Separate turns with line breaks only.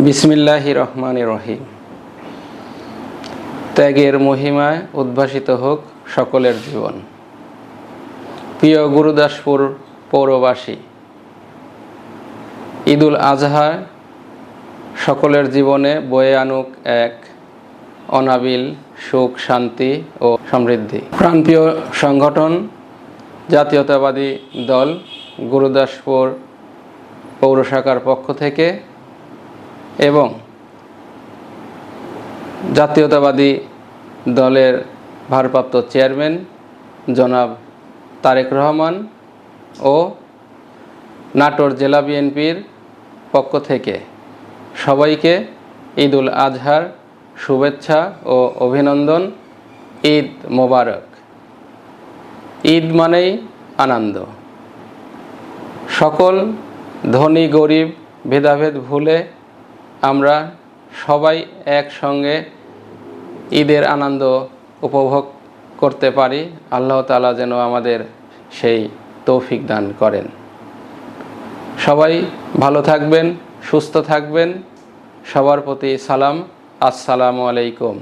বিসমিল্লাহির রহমানির রহিম। ত্যাগের মহিমায় উদ্ভাসিত হোক সকলের জীবন। প্রিয় গুরুদাসপুর পৌরবাসী, ঈদুল আজহা সকলের জীবনে বয়ে আনুক এক অনাবিল সুখ, শান্তি ও সমৃদ্ধি। প্রাণপ্রিয় সংগঠন জাতীয়তাবাদী দল গুরুদাসপুর পৌর শাখার পক্ষ থেকে এবং জাতীয়তাবাদী দলের ভারপ্রাপ্ত চেয়ারম্যান জনাব তারেক রহমান ও নাটোর জেলা বিএনপির পক্ষ থেকে সবাইকে ঈদুল আজহার শুভেচ্ছা ও অভিনন্দন। ঈদ মোবারক। ঈদ মানেই আনন্দ। সকল ধনী গরিব ভেদাভেদ ভুলে আমরা সবাই একসঙ্গে ঈদের আনন্দ উপভোগ করতে পারি। আল্লাহ তাআলা যেন আমাদের সেই তৌফিক দান করেন। সবাই ভালো থাকবেন, সুস্থ থাকবেন। সবার প্রতি সালাম। আসসালামু আলাইকুম।